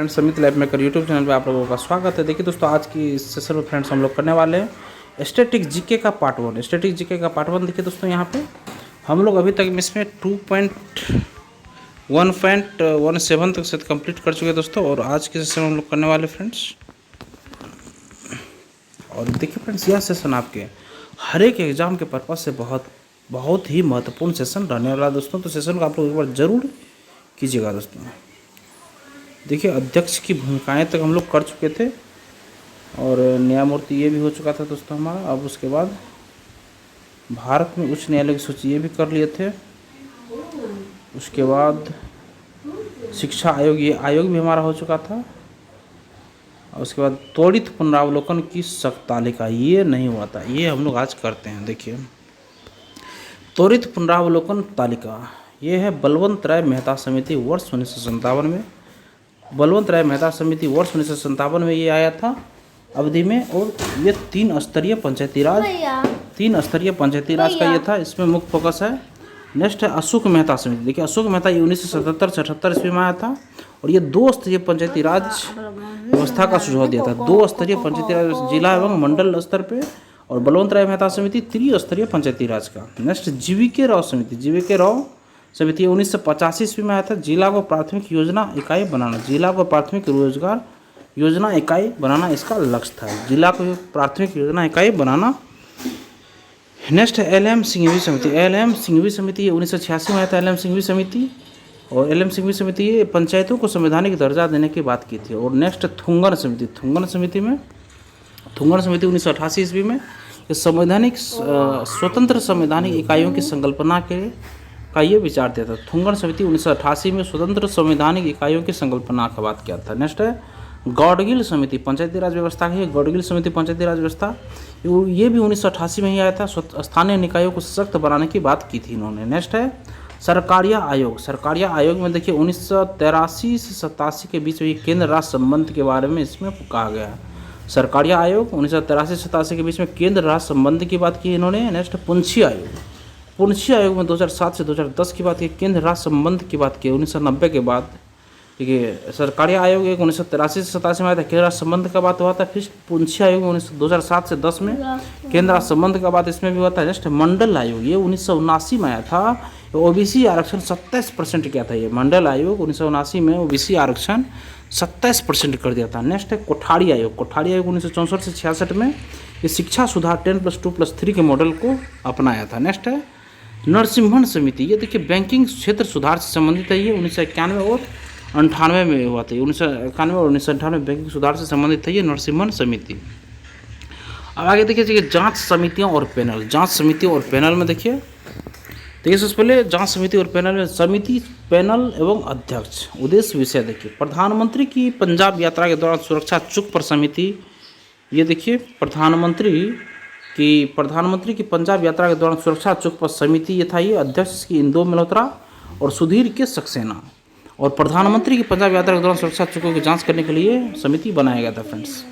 Friends समित lab maker YouTube channel पे आप लोगों का स्वागत है। देखिए दोस्तों, आज की इस सेशन में फ्रेंड्स हम लोग करने वाले हैं स्टैटिक जीके का पार्ट 1। स्टैटिक जीके का पार्ट 1 देखिए दोस्तों, यहाँ पे हम लोग अभी तक इसमें 2.1.17 तक सेट कंप्लीट कर चुके हैं दोस्तों। और आज के सेशन में हम लोग करने वाले फ्रेंड्स, और देखिए फ्रेंड्स, यह सेशन आपके हर एक एग्जाम के पर्पज से बहुत ही महत्वपूर्ण सेशन रहने वाला है दोस्तों। तो सेशन को आप लोग एक बार जरूर कीजिएगा दोस्तों। देखिए, अध्यक्ष की भूमिकाएं तक हम लोग कर चुके थे और न्यायमूर्ति ये भी हो चुका था दोस्तों हमारा। अब उसके बाद भारत में उच्च न्यायालय की सूची ये भी कर लिए थे। उसके बाद शिक्षा आयोग, ये आयोग भी हमारा हो चुका था। और उसके बाद त्वरित पुनरावलोकन की सख्त तालिका, ये नहीं हुआ था, ये हम लोग आज करते हैं। देखिए, त्वरित पुनरावलोकन तालिका, ये है बलवंत राय मेहता समिति वर्ष 1957 में। बलवंत राय मेहता समिति वर्ष 1957 में ये आया था अवधि में। और ये 3 स्तरीय पंचायती राज का ये था। इसमें मुख्य फोकस है। नेक्स्ट है अशोक मेहता समिति। देखिए, अशोक मेहता ये 1977 से 78 ईस्वी में आया था और ये 2 स्तरीय पंचायती राज व्यवस्था का सुझाव दिया था। 2 स्तरीय पंचायती राज, जिला एवं मंडल स्तर पे। और बलवंत राय मेहता समिति 3 स्तरीय पंचायती राज का। नेक्स्ट जीवीके राव समिति। जीवीके राव समिति 1985 ईस्वी में आया था। जिला को प्राथमिक योजना इकाई बनाना, जिला को प्राथमिक रोजगार योजना इकाई बनाना इसका लक्ष्य था। जिला को प्राथमिक योजना इकाई बनाना। नेक्स्ट है एल.एम. सिंघवी समिति। एल.एम. सिंघवी समिति 1986 में आया था। एल.एम. सिंघवी समिति, और एल.एम. सिंघवी समिति ये पंचायतों को संवैधानिक दर्जा देने की बात की थी। और नेक्स्ट थुंगन समिति। थुंगन समिति 1988 ईस्वी में संवैधानिक स्वतंत्र संवैधानिक इकाइयों की संकल्पना का ये विचार दिया था। थुंगन समिति 1988 में स्वतंत्र संवैधानिक इकाइयों की संकल्पना का बात किया था। नेक्स्ट है गौडगिल समिति, पंचायती राज व्यवस्था की। गौडगिल समिति पंचायती राज व्यवस्था, ये भी 1988 में ही आया था। स्थानीय निकायों को सख्त बनाने की बात की थी इन्होंने। नेक्स्ट है सरकारिया आयोग। सरकारिया आयोग में देखिए 1983 से 87 के बीच में केंद्र राज्य संबंध के बारे में इसमें कहा गया है। सरकारिया आयोग 1983 से 87 के बीच में केंद्र राज्य संबंध की बात की इन्होंने। नेक्स्ट पुंछी आयोग। पुंछी आयोग में 2007 से 2010 की बात की, केंद्र राज्य संबंध की बात की 1990 के बाद। देखिए, सरकारी आयोग एक 1983 से 87 में आया था, केंद्र राज्य संबंध का बात हुआ था। फिर पुंछी आयोग 2007 से 10 में केंद्र राज्य संबंध का बात इसमें भी हुआ था। नेक्स्ट मंडल आयोग, ये 1979 में आया था। ओबीसी आरक्षण 27% किया था। ये मंडल आयोग 1979 में ओबीसी आरक्षण 27% कर दिया था। नेक्स्ट है कोठारी आयोग। कोठारी आयोग 1964 से 66 में ये शिक्षा सुधार 10+2+3 के मॉडल को अपनाया था। नेक्स्ट है नरसिम्हन समिति। ये देखिए बैंकिंग क्षेत्र सुधार से संबंधित है। ये 1991 और 98 में हुआ था। 1991 और 1998 में बैंकिंग सुधार से संबंधित है ये नरसिम्हन समिति। अब आगे देखिए जांच समितियां और पैनल। जांच समिति और पैनल में देखिए सबसे पहले जांच समिति और पैनल में समिति, पैनल एवं अध्यक्ष। उद्देश्य विषय देखिए, प्रधानमंत्री की पंजाब यात्रा के दौरान सुरक्षा चुक पर समिति। ये देखिए प्रधानमंत्री की पंजाब यात्रा के दौरान सुरक्षा चुक पर समिति ये था। ये अध्यक्ष की इंदो मल्होत्रा और सुधीर के सक्सेना। और प्रधानमंत्री की पंजाब यात्रा के दौरान सुरक्षा चुकों की जांच करने के लिए समिति बनाया गया था फ्रेंड्स।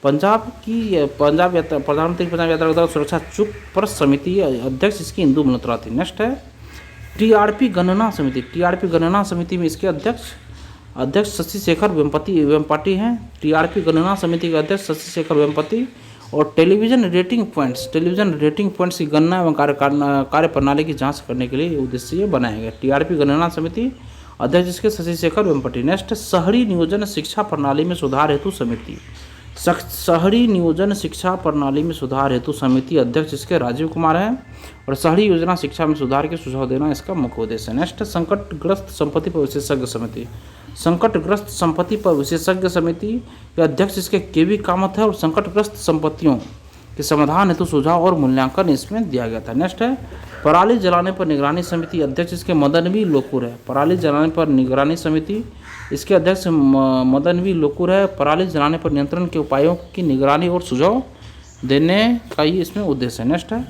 प्रधानमंत्री की पंजाब यात्रा के दौरान सुरक्षा चुक पर समिति, अध्यक्ष इसकी इंदु मल्होत्रा थी। नेक्स्ट है टीआरपी गणना समिति। टीआरपी गणना समिति में इसके अध्यक्ष शशि शेखर वेम्पति हैं। टीआरपी गणना समिति के अध्यक्ष शशि शेखर वेम्पति। और टेलीविजन रेटिंग पॉइंट्स की गणना एवं कार्य प्रणाली की जांच करने के लिए उद्देश्य ये बनाया गया। टीआरपी गणना समिति, अध्यक्ष इसके शशि शेखर वेम्पति। नेक्स्ट शहरी नियोजन शिक्षा प्रणाली में सुधार हेतु समिति। शहरी नियोजन शिक्षा प्रणाली में सुधार हेतु समिति, अध्यक्ष इसके राजीव कुमार हैं। और शहरी योजना शिक्षा में सुधार के सुझाव देना इसका मुख्य उद्देश्य है। नेक्स्ट संकटग्रस्त संपत्ति पर विशेषज्ञ समिति। संकटग्रस्त संपत्ति पर विशेषज्ञ समिति के अध्यक्ष इसके केवी कामत है। और संकटग्रस्त संपत्तियों के समाधान हेतु सुझाव और मूल्यांकन इसमें दिया गया था। नेक्स्ट है पराली जलाने पर निगरानी समिति। अध्यक्ष इसके मदन वी लोकुर है। पराली जलाने पर निगरानी समिति, इसके अध्यक्ष मदन वी लोकुर है। पराली जलाने पर नियंत्रण के उपायों की निगरानी और सुझाव देने का ही इसमें उद्देश्य है।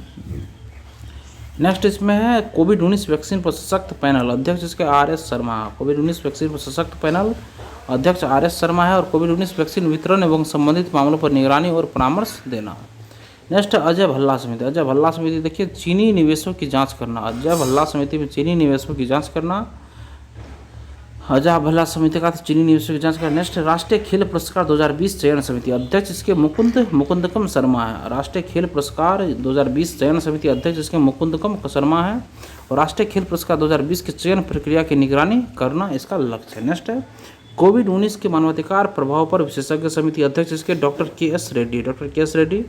नेक्स्ट इसमें है कोविड-19 वैक्सीन पर सशक्त पैनल। अध्यक्ष इसके आर.एस. शर्मा। कोविड-19 वैक्सीन पर सशक्त पैनल, अध्यक्ष आर.एस. शर्मा है। और कोविड-19 वैक्सीन वितरण एवं संबंधित मामलों पर निगरानी और परामर्श देना। नेक्स्ट अजय भल्ला समिति। अजय भल्ला समिति देखिए चीनी निवेशों की जांच करना। अजय भल्ला समिति में चीनी निवेशों की जांच करना। हजा भला समिति का चीनी निवेशकों की जांच कर। नेक्स्ट राष्ट्रीय खेल पुरस्कार 2020 चयन समिति अध्यक्ष इसके मुकुंदकम शर्मा है। राष्ट्रीय खेल पुरस्कार 2020 चयन समिति अध्यक्ष इसके मुकुंदकम शर्मा है और राष्ट्रीय खेल पुरस्कार 2020 के चयन प्रक्रिया की निगरानी करना इसका लक्ष्य है। नेक्स्ट है कोविड-19 के मानवाधिकार प्रभाव पर विशेषज्ञ समिति अध्यक्ष इसके doctor K S. Reddy. Doctor K S. Reddy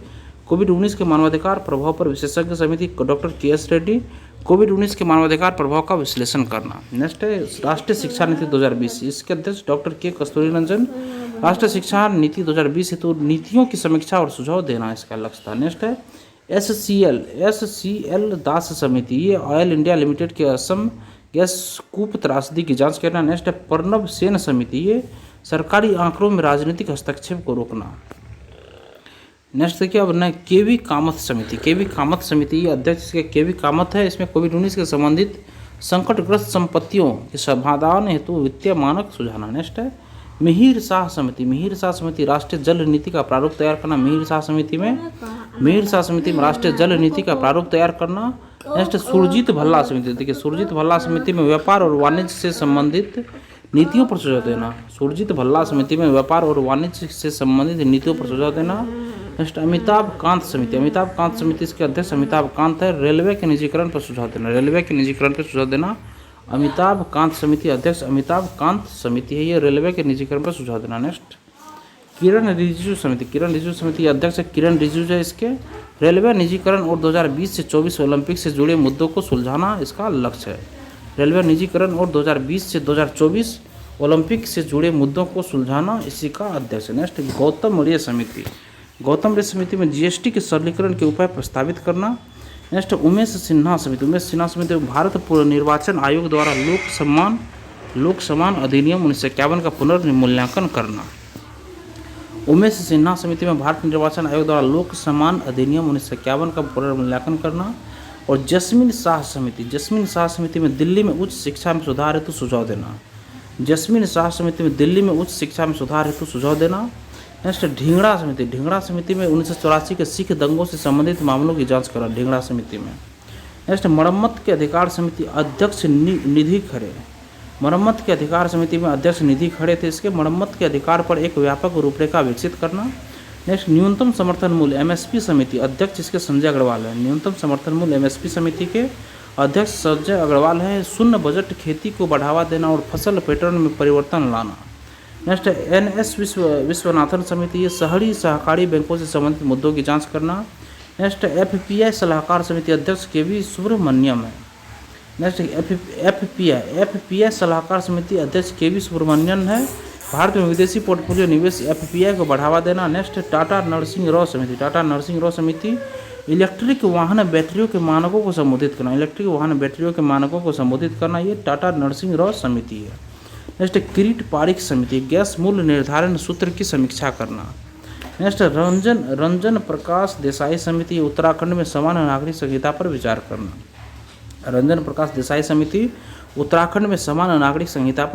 कोविड-19 के मानवाधिकार प्रभाव पर विशेषज्ञ समिति डॉक्टर के.एस. रेड्डी कोविड-19 के मानवाधिकार प्रभाव का विश्लेषण करना। नेक्स्ट है राष्ट्रीय शिक्षा नीति 2020 इसके अध्यक्ष डॉक्टर के कस्तूरी रंजन। राष्ट्रीय शिक्षा नीति 2020 हेतु नीतियों की समीक्षा और सुझाव देना इसका लक्ष्य था। नेक्स्ट है एससीएल दास समिति ये ऑयल इंडिया लिमिटेड के असम गैस कूप त्रासदी की जांच करना। नेक्स्ट है प्रणब सेन समिति ये सरकारी आंकड़ों में राजनीतिक हस्तक्षेप को रोकना। नेक्स्ट देखिए अब न केवी कामत समिति ये अध्यक्ष के केवी कामत है। इसमें कोविड-19 के संबंधित संकटग्रस्त संपत्तियों के समाधान हेतु वित्तीय मानक सुझाना। नेक्स्ट है मिहिर शाह समिति राष्ट्रीय जल नीति का प्रारूप तैयार करना। मिहिर शाह समिति में राष्ट्रीय जल नीति का प्रारूप तैयार करना। नेक्स्ट सुरजीत भल्ला समिति देखिए सुरजीत भल्ला समिति में व्यापार और वाणिज्य से संबंधित नीतियों पर सुझाव देना। सुरजीत भल्ला समिति में व्यापार और वाणिज्य से संबंधित नीतियों पर सुझाव देना। नेक्स्ट अमिताभ कांत समिति इसके अध्यक्ष अमिताभ कांत है। रेलवे के निजीकरण पर सुझाव देना। अमिताभ कांत समिति अध्यक्ष अमिताभ कांत समिति है ये रेलवे के निजीकरण पर सुझाव देना। नेक्स्ट किरण रिजिजू समिति अध्यक्ष किरण रिजिजू है। इसके रेलवे निजीकरण और 2020 से 24 ओलंपिक से जुड़े मुद्दों को सुलझाना इसका लक्ष्य है। रेलवे निजीकरण और 2020 से 2024 ओलंपिक से जुड़े मुद्दों को सुलझाना इसी का अध्यक्ष है। नेक्स्ट गौतम रे समिति में जीएसटी के सरलीकरण के उपाय प्रस्तावित करना। नेक्स्ट उमेश सिन्हा समिति भारत निर्वाचन आयोग द्वारा लोक सम्मान अधिनियम 1951 का पुनर्मूल्यांकन करना। उमेश सिन्हा समिति में भारत निर्वाचन आयोग द्वारा लोक सम्मान अधिनियम 1951 का पुनर्मूल्यांकन करना। और जस्मीन शाह समिति में दिल्ली में उच्च शिक्षा में सुधार हेतु सुझाव देना। नेक्स्ट ढींगड़ा समिति में 1984 के सिख दंगों से संबंधित मामलों की जांच करना। ढींगड़ा समिति में नेक्स्ट मरम्मत के अधिकार समिति अध्यक्ष निधि खड़े थे। इसके मरम्मत के अधिकार पर एक व्यापक रूपरेखा विकसित करना। नेक्स्ट न्यूनतम समर्थन मूल्य एमएसपी समिति अध्यक्ष इसके संजय अग्रवाल है। न्यूनतम समर्थन मूल्य एमएसपी समिति के अध्यक्ष संजय अग्रवाल है। शून्य बजट खेती को बढ़ावा देना और फसल पैटर्न में परिवर्तन लाना। नेक्स्ट एनएस विश्वनाथन समिति ये शहरी सहकारी बैंकों से संबंधित मुद्दों की जांच करना। नेक्स्ट एफपीआई सलाहकार समिति अध्यक्ष केवी सुब्रमण्यम है। नेक्स्ट एफपीआई सलाहकार समिति अध्यक्ष केवी सुब्रमण्यन है। भारत में विदेशी पोर्टफोलियो निवेश एफपीआई को बढ़ावा देना। नेक्स्ट टाटा नरसिंह राव समिति इलेक्ट्रिक वाहन बैटरियों के मानकों को संबोधित करना। ये टाटा नरसिंह राव समिति है। नेक्स्ट किरीट पारिक समिति गैस मूल्य निर्धारण सूत्र की समीक्षा करना। नेक्स्ट रंजन प्रकाश देसाई समिति उत्तराखंड में समान नागरिक संहिता पर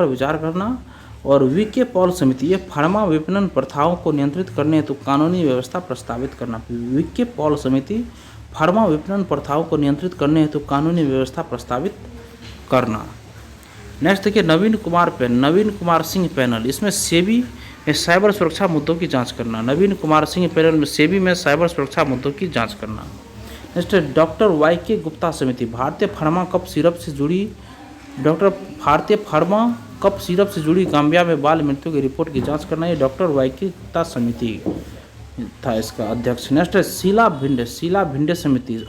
विचार करना। और वीके पॉल समिति ये फार्मा विपणन प्रथाओं को नियंत्रित करने हेतु कानूनी व्यवस्था प्रस्तावित करना। वीके पॉल समिति फार्मा विपणन प्रथाओं को नियंत्रित करने हेतु कानूनी व्यवस्था प्रस्तावित करना। नेक्स्ट देखिए नवीन कुमार सिंह पैनल इसमें सेबी में साइबर सुरक्षा मुद्दों की जांच करना। नवीन कुमार सिंह पैनल में सेबी में साइबर सुरक्षा मुद्दों की जांच करना। Next doctor वाई.के. गुप्ता समिति भारतीय फार्मा कप सिरप से जुड़ी गांबिया में बाल मृत्यु की रिपोर्ट की जांच करना। ये डॉक्टर वाई.के. गुप्ता समिति था इसका अध्यक्ष। नेक्स्ट शीला भिंडे समिति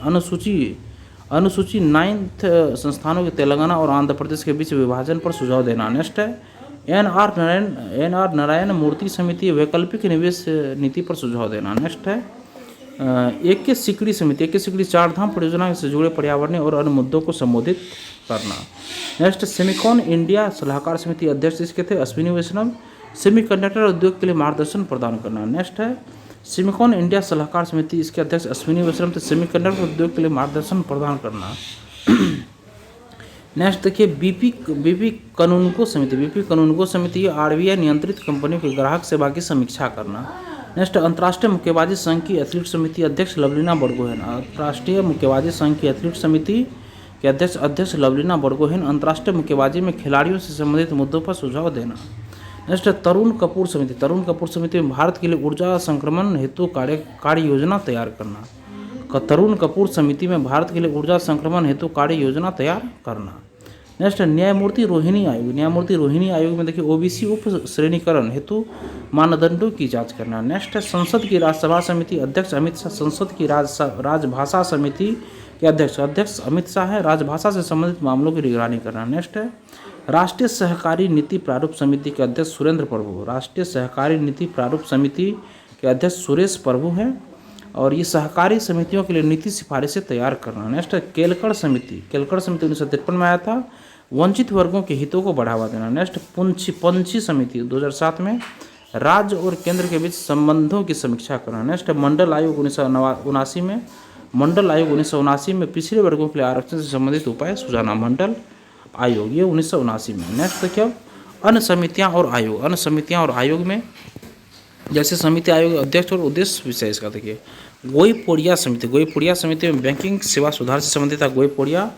अनुसूची 9th संस्थानों के तेलंगाना और आंध्र प्रदेश के बीच विभाजन पर सुझाव देना। नेक्स्ट है एन.आर. नारायण मूर्ति समिति वैकल्पिक निवेश नीति पर सुझाव देना। नेक्स्ट है ए.के. सिकड़ी समिति चारधाम परियोजना से जुड़े पर्यावरणीय और अन्य मुद्दों को संबोधित करना। नेक्स्ट सेमिकॉन इंडिया सलाहकार समिति अध्यक्ष इसके थे अश्विनी वैष्णव। सेमीकंडक्टर उद्योग के लिए मार्गदर्शन प्रदान करना। नेक्स्ट है सेमिकॉन इंडिया सलाहकार समिति इसके अध्यक्ष अश्विनी वैष्णव थे। सेमीकंडक्टर उद्योग के लिए मार्गदर्शन प्रदान करना। नेक्स्ट देखिए बीपी कानूनगो समिति आरबीआई नियंत्रित कंपनियों के ग्राहक सेवा की समीक्षा करना। नेक्स्ट अंतर्राष्ट्रीय मुक्केबाजी संघ की एथलीट समिति अध्यक्ष लवलीना बड़गोहेन। अंतर्राष्ट्रीय मुक्केबाजी संघ की एथलीट समिति के अध्यक्ष लवलीना बोरगोहेन अंतर्राष्ट्रीय मुक्केबाजी में खिलाड़ियों से संबंधित मुद्दों पर सुझाव देना। नेक्स्ट है तरुण कपूर समिति। तरुण कपूर समिति में भारत के लिए ऊर्जा संक्रमण हेतु कार्य योजना तैयार करना। तरुण कपूर समिति में भारत के लिए ऊर्जा संक्रमण हेतु कार्य योजना तैयार करना। नेक्स्ट है न्यायमूर्ति रोहिणी आयोग। न्यायमूर्ति रोहिणी आयोग में देखिए ओबीसी उप श्रेणीकरण हेतु मानदंडों की जांच करना। नेक्स्ट है संसद की राज्यसभा समिति अध्यक्ष अमित शाह। संसद की राजभाषा समिति के अध्यक्ष अमित शाह है। राजभाषा से संबंधित मामलों की निगरानी करना। नेक्स्ट है राष्ट्रीय सहकारी नीति प्रारूप समिति के अध्यक्ष सुरेंद्र प्रभु। राष्ट्रीय सहकारी नीति प्रारूप समिति के अध्यक्ष सुरेश प्रभु हैं और ये सहकारी समितियों के लिए नीति सिफारिशें तैयार करना। नेक्स्ट है केलकड़ समिति। केलकड़ समिति 1953 में आया था। वंचित वर्गों के हितों को बढ़ावा देना। नेक्स्ट पंछी समिति 2007 में राज्य और केंद्र के बीच संबंधों की समीक्षा करना। नेक्स्ट मंडल आयोग 1979 में। मंडल आयोग 1979 में पिछड़े वर्गों के लिए आरक्षण से संबंधित उपाय सुझाना। मंडल आयोग ये 1979 में। नेक्स्ट क्या अन्य समितियां और आयोग। अन्य समितियां और आयोग में जैसे समिति आयोग अध्यक्ष और उद्देश्य विषय इसका देखिए गोईपोड़िया समिति। गोईपोड़िया समिति में बैंकिंग सेवा सुधार से संबंधित है। गोईपोड़िया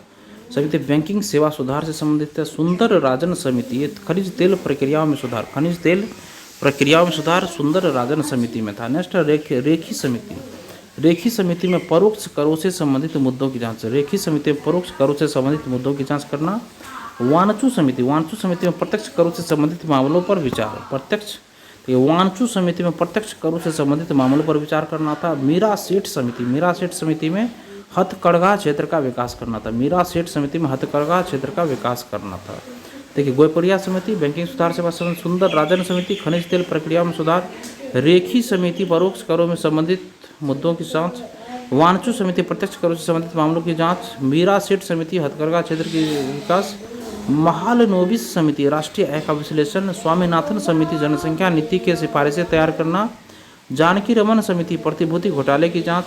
समिति बैंकिंग सेवा सुधार से संबंधित है। सुंदर राजन समिति ये खनिज तेल प्रक्रियाओं में सुधार। खनिज तेल प्रक्रियाओं में सुधार सुंदर राजन समिति में था। नेक्स्ट रेखी समिति। रेखी समिति में परोक्ष करों से संबंधित मुद्दों की जांच। रेखी समिति में परोक्ष करों से संबंधित मुद्दों की जांच करना। वानचू समिति। वानचू समिति में प्रत्यक्ष करों से संबंधित मामलों पर विचार। प्रत्यक्ष वानचू समिति में प्रत्यक्ष करों से संबंधित मामलों पर विचार करना था। मीरा सेठ समिति। मीरा सेठ समिति में हथकरघा क्षेत्र का विकास करना था। मीरा सेठ समिति में हथकरघा क्षेत्र का विकास करना था। देखिए गोईपोड़िया समिति बैंकिंग सुधार से संबंधित। सुंदर राजन समिति खनिज तेल प्रक्रिया में सुधार। रेखी समिति परोक्ष करों में संबंधित मुद्दों की जांच। वानचू समिति प्रत्यक्ष करों से संबंधित मामलों की जांच। मीरा सेठ समिति हथकरघा क्षेत्र की विकास। महालनोबिस समिति राष्ट्रीय आय का विश्लेषण। स्वामीनाथन समिति जनसंख्या नीति के सिफारिशें तैयार करना। जानकी रमन समिति प्रतिभूति घोटाले की जांच।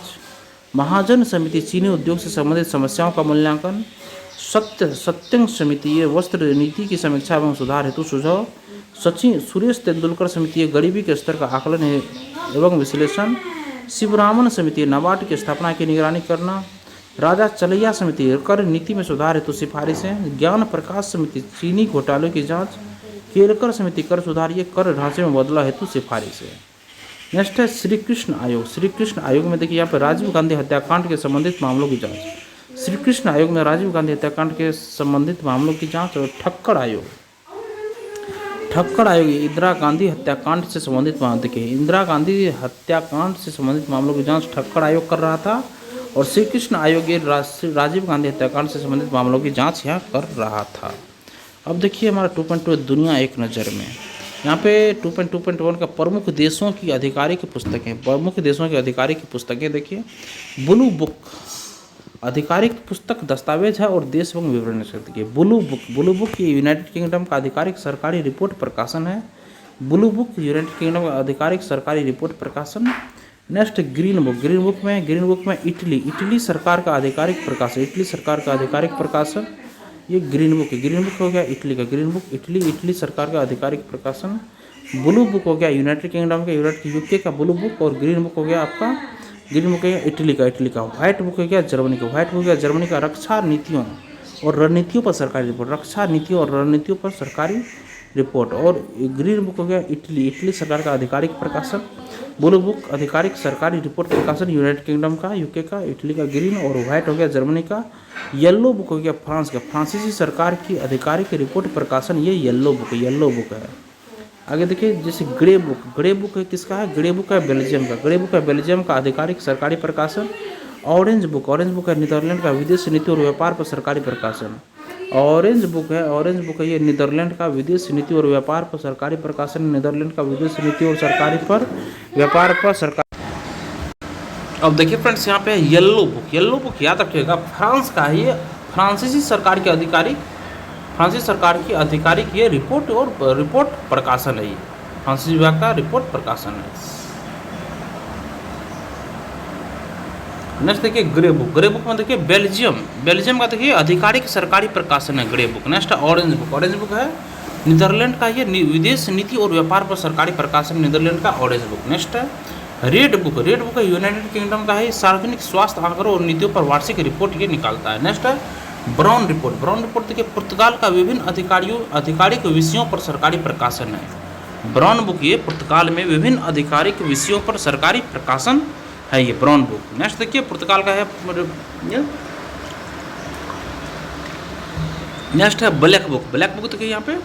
महाजन समिति चीनी उद्योग से संबंधित समस्याओं का मूल्यांकन। सत्यंग समिति ये वस्त्र नीति की समीक्षा एवं सुधार हेतु सुझाव। सुरेश तेंदुलकर समिति ये गरीबी के स्तर का आकलन एवं विश्लेषण। शिवरामन समिति नाबार्ड की स्थापना की निगरानी करना। राजा चलैया समिति कर नीति में सुधार हेतु सिफारिशें। ज्ञान प्रकाश समिति चीनी घोटालों की जांच। केलकर समिति कर सुधार ये कर ढांचे में बदलाव हेतु सिफारिशें। नेक्स्ट है श्री कृष्ण आयोग। श्री कृष्ण आयोग में देखिए यहाँ पर राजीव गांधी हत्याकांड के संबंधित मामलों की जांच। श्री कृष्ण आयोग में राजीव गांधी हत्याकांड के संबंधित मामलों की जांच। और ठक्कर आयोग। ठक्कर आयोग इंदिरा गांधी हत्याकांड से संबंधित मामले देखिए इंदिरा गांधी हत्याकांड से संबंधित मामलों की जांच ठक्कर आयोग कर रहा था और श्री कृष्ण आयोग ये राजीव गांधी हत्याकांड से संबंधित मामलों की जांच यहाँ कर रहा था। अब देखिए हमारा 2.2 दुनिया एक नज़र में। यहाँ पे 2.2.1 का प्रमुख देशों की आधिकारिक पुस्तकें। प्रमुख देशों की आधिकारिक पुस्तकें देखिए ब्लू बुक आधिकारिक पुस्तक दस्तावेज है और देश एवं विवरण देखिए। ब्लू बुक ये यूनाइटेड किंगडम का आधिकारिक सरकारी रिपोर्ट प्रकाशन है। ब्लू बुक यूनाइटेड किंगडम का आधिकारिक सरकारी रिपोर्ट प्रकाशन। नेक्स्ट ग्रीन बुक में इटली सरकार का आधिकारिक प्रकाशन। इटली सरकार का आधिकारिक प्रकाशन ये ग्रीन बुक हो गया इटली का। ग्रीन बुक इटली सरकार का आधिकारिक प्रकाशन। ब्लू बुक हो गया यूनाइटेड किंगडम का यूके का ब्लू बुक। और ग्रीन बुक हो गया आपका ग्रीन बुक हो गया इटली का। व्हाइट बुक हो गया जर्मनी का। व्हाइट बुक हो गया जर्मनी का रक्षा नीतियों और रणनीतियों पर सरकारी रिपोर्ट। रक्षा नीतियों और रणनीतियों पर सरकारी रिपोर्ट। और ग्रीन बुक हो गया इटली सरकार का आधिकारिक प्रकाशन। ब्लू बुक आधिकारिक सरकारी रिपोर्ट प्रकाशन यूनाइटेड किंगडम का यूके का इटली का ग्रीन। और व्हाइट हो गया जर्मनी का। येलो बुक हो गया फ्रांस का। फ्रांसीसी सरकार की आधिकारिक रिपोर्ट प्रकाशन ये येलो बुक है। आगे देखिए जैसे ग्रे बुक है किसका है। ग्रे बुक है बेल्जियम का आधिकारिक सरकारी प्रकाशन। ऑरेंज बुक है नीदरलैंड का विदेश नीति और व्यापार पर सरकारी प्रकाशन। ऑरेंज बुक है ये नीदरलैंड का विदेश नीति और व्यापार पर सरकारी प्रकाशन। नीदरलैंड का विदेश नीति और सरकारी पर व्यापार पर सरकारी। अब देखिए फ्रेंड्स यहाँ पे येलो बुक याद रखिएगा फ्रांस का है। ये फ्रांसीसी सरकार की आधिकारिक ये रिपोर्ट प्रकाशन है। ये फ्रांसीसी विभाग का रिपोर्ट प्रकाशन है। नेक्स्ट देखिए ग्रे बुक में देखिए बेल्जियम का देखिए आधिकारिक सरकारी प्रकाशन है grey book. Next orange book है नीदरलैंड का ये विदेश नीति और व्यापार पर सरकारी प्रकाशन नीदरलैंड का ऑरेंज बुक। नेक्स्ट है रेड बुक है यूनाइटेड किंगडम का है। सार्वजनिक स्वास्थ्य आंकड़ों और नीतियों पर वार्षिक रिपोर्ट ये निकालता है। नेक्स्ट है ब्राउन रिपोर्ट, ब्राउन रिपोर्ट देखिए पुर्तगाल का विभिन्न आधिकारिक विषयों पर सरकारी प्रकाशन है। ब्राउन बुक ये पुर्तगाल में विभिन्न आधिकारिक विषयों पर सरकारी प्रकाशन है, ये ब्राउन बुक। नेक्स्ट देखिए पुर्तगाल का है नेक्स्ट है ब्लैक बुक। ब्लैक बुक देखिए यहाँ पे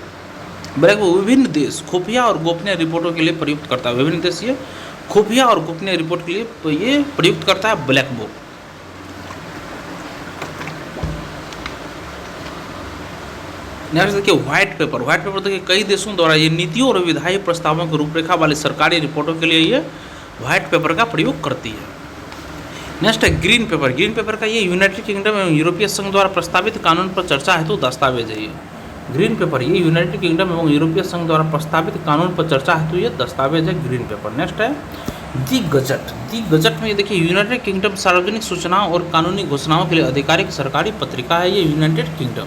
ब्लैक बुक विभिन्न देश खुफिया और गोपनीय रिपोर्टों के लिए प्रयुक्त करता है। विभिन्न देश ये खुफिया और गोपनीय रिपोर्ट के लिए ये प्रयुक्त करता है ब्लैक बुक। नेक्स्ट देखिए व्हाइट पेपर। व्हाइट पेपर देखिए कई देशों द्वारा ये नीतियों और विधायी प्रस्तावों की रूपरेखा वाली सरकारी रिपोर्टों के लिए ये व्हाइट पेपर का प्रयोग करती है। नेक्स्ट है ग्रीन पेपर। ग्रीन पेपर का ये यूनाइटेड किंगडम एवं यूरोपीय संघ द्वारा प्रस्तावित कानून पर चर्चा हेतु दस्तावेज है। ये ग्रीन पेपर ये यूनाइटेड किंगडम एवं यूरोपीय संघ द्वारा प्रस्तावित कानून पर चर्चा हेतु ये दस्तावेज है ग्रीन पेपर। नेक्स्ट है दी गजट। दी गजट में ये देखिए यूनाइटेड किंगडम सार्वजनिक सूचनाओं और कानूनी घोषणाओं के लिए आधिकारिक सरकारी पत्रिका है। ये यूनाइटेड किंगडम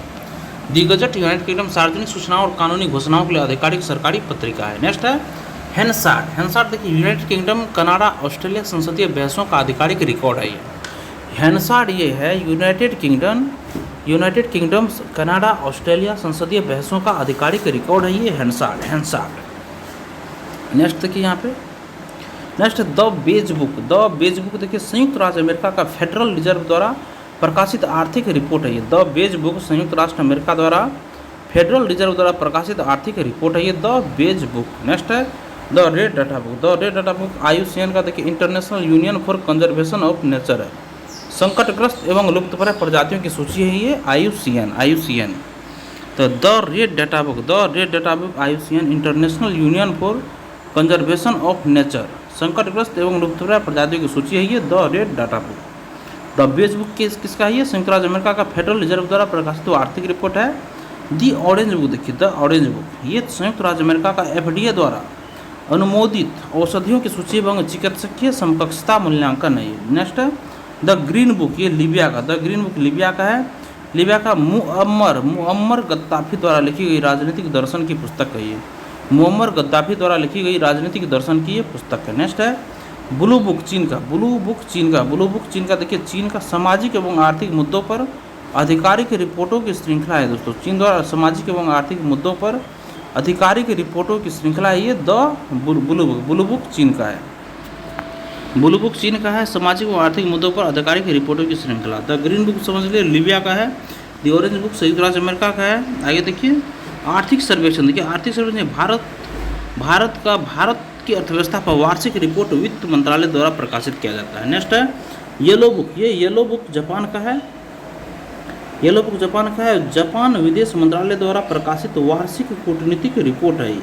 दी गजट यूनाइटेड किंगडम सार्वजनिक सूचनाओं और कानूनी घोषणाओं के लिए आधिकारिक सरकारी पत्रिका है। नेक्स्ट है हैंसार्ड। हैंसार्ड देखिए यूनाइटेड किंगडम कनाडा ऑस्ट्रेलिया संसदीय बहसों का आधिकारिक रिकॉर्ड है। ये हैंसार्ड ये है यूनाइटेड किंगडम कनाडा ऑस्ट्रेलिया संसदीय बहसों का आधिकारिक रिकॉर्ड है। ये हैंसार्ड। नेक्स्ट देखिए यहाँ पे next the beige book. The beige book देखिए संयुक्त राज्य अमेरिका का फेडरल रिजर्व द्वारा प्रकाशित आर्थिक रिपोर्ट है। ये द बेज बुक संयुक्त राष्ट्र अमेरिका द्वारा फेडरल रिजर्व द्वारा प्रकाशित आर्थिक रिपोर्ट है। ये द बेज बुक। नेक्स्ट है the red data book. The red data book IUCN का देखिए international union for conservation of nature है। संकटग्रस्त एवं लुप्तप्राय प्रजातियों की सूची है ये IUCN। तो the red data book IUCN international union for conservation of nature संकटग्रस्त एवं लुप्तप्राय प्रजातियों की सूची है ये the red data book. The beige book किसका है? ये संयुक्त राज्य अमेरिका का फेडरल रिजर्व द्वारा प्रकाशित आर्थिक रिपोर्ट है। दी ऑरेंज बुक देखिए द ऑरेंज बुक ये संयुक्त राज्य अमेरिका का FDA द्वारा अनुमोदित औषधियों की सूची एवं चिकित्सकीय समकक्षता मूल्यांकन है। नेक्स्ट है द ग्रीन बुक ये लीबिया का। द ग्रीन बुक लीबिया का है। लीबिया का मुअम्मर गद्दाफी द्वारा लिखी गई राजनीतिक दर्शन की पुस्तक है। ये मुअम्मर गद्दाफी द्वारा लिखी गई राजनीतिक दर्शन की ये पुस्तक है। नेक्स्ट है ब्लू बुक चीन का। ब्लू बुक चीन का देखिए चीन का सामाजिक एवं आर्थिक मुद्दों पर आधिकारिक रिपोर्टों की श्रृंखला है। दोस्तों चीन द्वारा सामाजिक एवं आर्थिक मुद्दों पर आधिकारिक रिपोर्टों की श्रृंखला है ये द ब्लू बुक चीन का है। ब्लू बुक चीन का है सामाजिक व आर्थिक मुद्दों पर आधिकारिक रिपोर्टों की श्रृंखला। द ग्रीन बुक समझ लीजिए लीबिया का है। द ऑरेंज बुक संयुक्त राज्य अमेरिका का है। आगे देखिए आर्थिक सर्वेक्षण। देखिए आर्थिक सर्वेक्षण भारत की अर्थव्यवस्था पर वार्षिक रिपोर्ट वित्त मंत्रालय द्वारा प्रकाशित किया जाता है। नेक्स्ट है येलो बुक। ये येलो बुक जापान का है। जापान विदेश मंत्रालय द्वारा प्रकाशित वार्षिक कूटनीतिक रिपोर्ट है।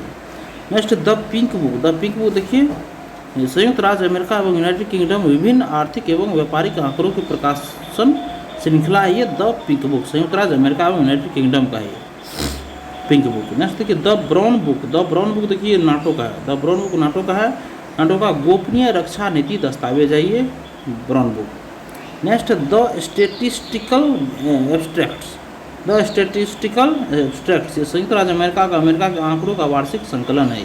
Next the pink book. देखिए संयुक्त राज्य अमेरिका एवं यूनाइटेड किंगडम विभिन्न आर्थिक एवं व्यापारिक आंकड़ों की प्रकाशन श्रृंखला है। ये द पिंक बुक संयुक्त राज्य अमेरिका एवं यूनाइटेड किंगडम का है पिंक बुक। नेक्स्ट देखिए द ब्राउन बुक देखिए नाटो का है। द ब्राउन बुक नाटो का है। नाटो का गोपनीय रक्षा नीति दस्तावेज है ये brown book. Next the statistical abstracts ये संयुक्त राज्य अमेरिका के आंकड़ों का वार्षिक संकलन है।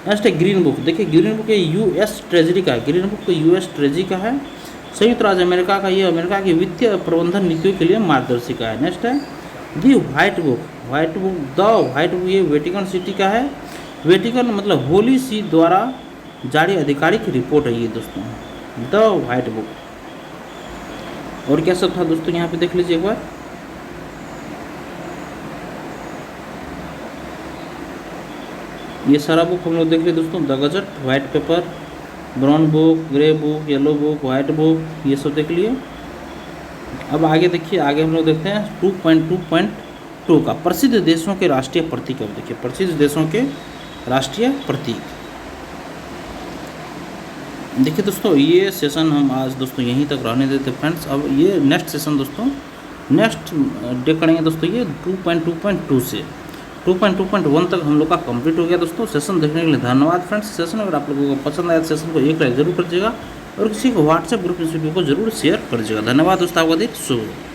नेक्स्ट है ग्रीन बुक। देखिए ग्रीन बुक US ट्रेजरी का है। ग्रीन बुक US ट्रेजरी का है। संयुक्त राज्य अमेरिका का ये अमेरिका की वित्तीय प्रबंधन नीतियों के लिए मार्गदर्शिका है। नेक्स्ट है दी व्हाइट बुक ये वेटिकन सिटी का है। वेटिकन मतलब होली सी द्वारा जारी आधिकारिक रिपोर्ट है ये दोस्तों द व्हाइट बुक। और क्या सब था दोस्तों यहाँ पे देख लीजिए एक बार। ये सारा बुक हम लोग देख लिए दोस्तों। The gazette, white paper, brown book, grey book, yellow book, white book, ये सब देख लिए। अब आगे देखिए आगे हम लोग देखते हैं 2.2.2 का प्रसिद्ध देशों के राष्ट्रीय प्रतीक। अब देखिए प्रसिद्ध देशों के राष्ट्रीय प्रतीक। देखिए दोस्तों ये सेशन हम आज दोस्तों यहीं तक रहने देते फ्रेंड्स। अब ये नेक्स्ट सेशन दोस्तों नेक्स्ट डे करेंगे दोस्तों ये 2.2.2 से 2.2.1 तक हम लोग का कंप्लीट हो गया दोस्तों। सेशन देखने के लिए धन्यवाद फ्रेंड्स। सेशन अगर आप लोगों को पसंद आया सेशन को एक लाइक जरूर कर दीजिएगा और किसी को व्हाट्सएप ग्रुप इस वीडियो को जरूर शेयर कर दीजिएगा। धन्यवाद दोस्तों, आपका दिन शुभ।